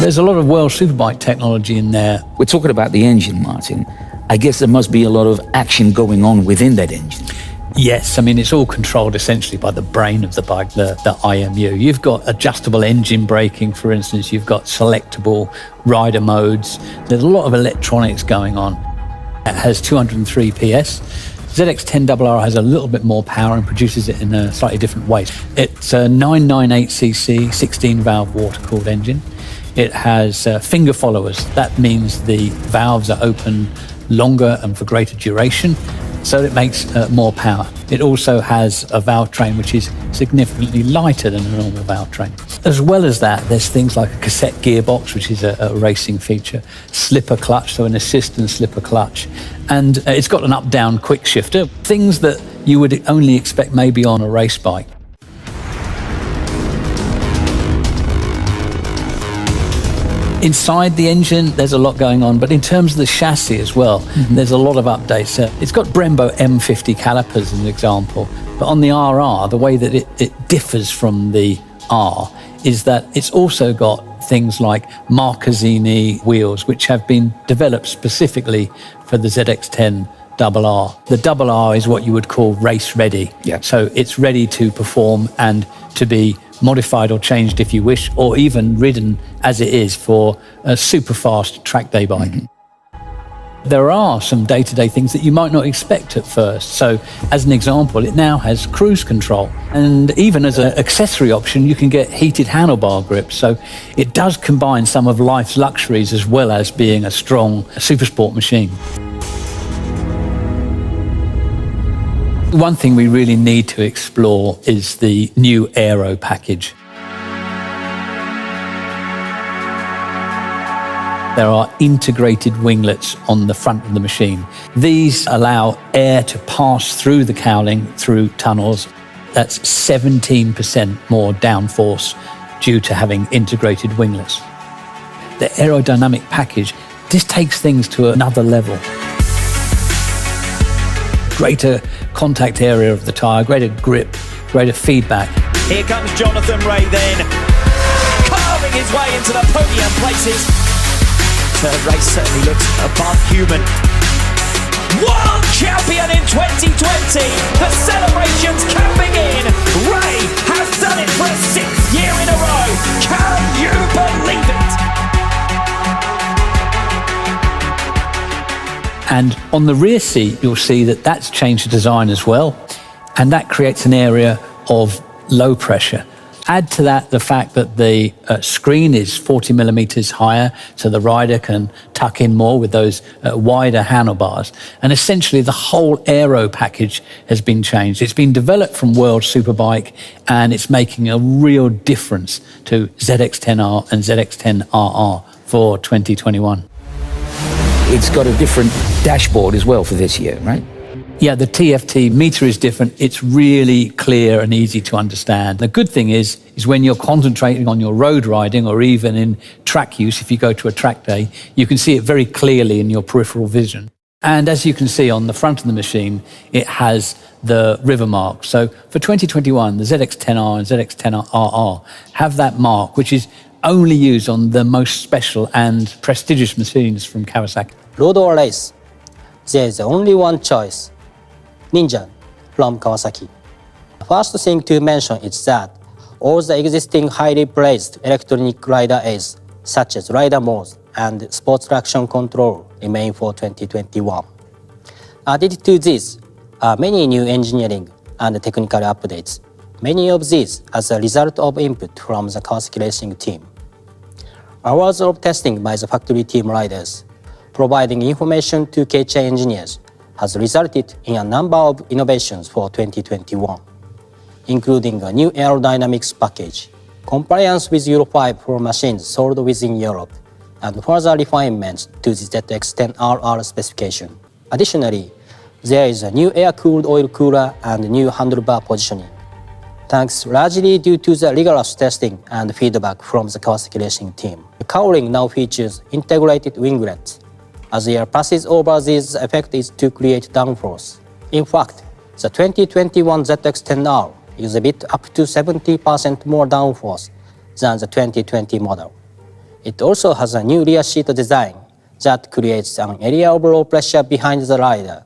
There's a lot of World Superbike technology in there. We're talking about the engine, Martin. I guess there must be a lot of action going on within that engine. Yes, I mean, it's all controlled essentially by the brain of the bike, the IMU. You've got adjustable engine braking, for instance. You've got selectable rider modes. There's a lot of electronics going on. It has 203 PS. ZX10RR has a little bit more power and produces it in a slightly different way. It's a 998cc 16-valve water-cooled engine. It has finger followers. That means the valves are open longer and for greater duration, so it makes more power. It also has a valve train which is significantly lighter than a normal valve train. As well as that, there's things like a cassette gearbox, which is a racing feature, slipper clutch, so an assist and slipper clutch, and it's got an up-down quick shifter, things that you would only expect maybe on a race bike. Inside the engine, there's a lot going on, but in terms of the chassis as well, there's a lot of updates. It's got Brembo M50 calipers as an example, but on the RR, the way that it differs from the R is that it's also got things like Marcazzini wheels, which have been developed specifically for the ZX10RR. The RR is what you would call race ready. Yeah. So it's ready to perform and to be modified or changed if you wish, or even ridden as it is for a super fast track day bike. There are some day-to-day things that you might not expect at first. So as an example, it now has cruise control, and even as an accessory option you can get heated handlebar grips. So it does combine some of life's luxuries as well as being a strong supersport machine. One thing we really need to explore is the new aero package. There are integrated winglets on the front of the machine. These allow air to pass through the cowling through tunnels. That's 17% more downforce due to having integrated winglets. The aerodynamic package just takes things to another level. Greater contact area of the tyre, greater grip, greater feedback. Here comes Jonathan Ray then, carving his way into the podium places. Third race certainly looks above human. World champion in 2020, the celebrations can begin. Ray has done it for a 6th year in a row. Can you believe it? And on the rear seat, you'll see that that's changed the design as well. And that creates an area of low pressure. Add to that the fact that the screen is 40 millimeters higher, so the rider can tuck in more with those wider handlebars. And essentially the whole aero package has been changed. It's been developed from World Superbike, and it's making a real difference to ZX10R and ZX10RR for 2021. It's got a different dashboard as well for this year, right? Yeah, the TFT meter is different. It's really clear and easy to understand. The good thing is when you're concentrating on your road riding or even in track use, if you go to a track day, you can see it very clearly in your peripheral vision. And as you can see on the front of the machine, it has the river mark. So for 2021, the ZX10R and ZX10RR have that mark, which is only used on the most special and prestigious machines from Kawasaki. Road or race, there is only one choice, Ninja from Kawasaki. The first thing to mention is that all the existing highly praised electronic rider aids, such as rider modes and sports traction control, remain for 2021. Added to this are many new engineering and technical updates, many of these as a result of input from the Kawasaki racing team. Hours of testing by the factory team riders, providing information to KCH engineers, has resulted in a number of innovations for 2021, including a new aerodynamics package, compliance with Euro 5 for machines sold within Europe, and further refinements to the ZX10RR specification. Additionally, there is a new air-cooled oil cooler and new handlebar positioning, thanks largely due to the rigorous testing and feedback from the Kawasaki racing team. The cowling now features integrated winglets. As air passes over these, the effect is to create downforce. In fact, the 2021 ZX10R exhibits up to 70% more downforce than the 2020 model. It also has a new rear seat design that creates an area of low pressure behind the rider,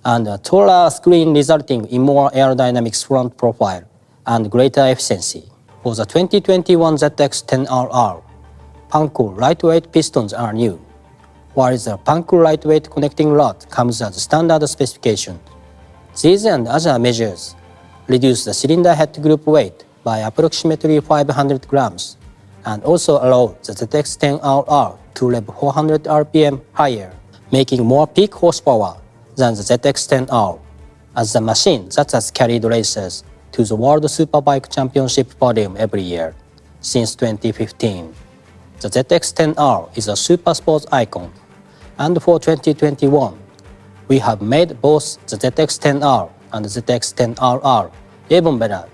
and a taller screen resulting in more aerodynamics front profile and greater efficiency. For the 2021 ZX10RR, Panko lightweight pistons are new, while the Panko lightweight connecting rod comes as standard specification. These and other measures reduce the cylinder head group weight by approximately 500 grams and also allow the ZX10RR to rev 400 RPM higher, making more peak horsepower than the ZX10R, as the machine that has carried racers to the World Superbike Championship podium every year since 2015. The ZX10R is a super sports icon, and for 2021, we have made both the ZX10R and the ZX10RR even better.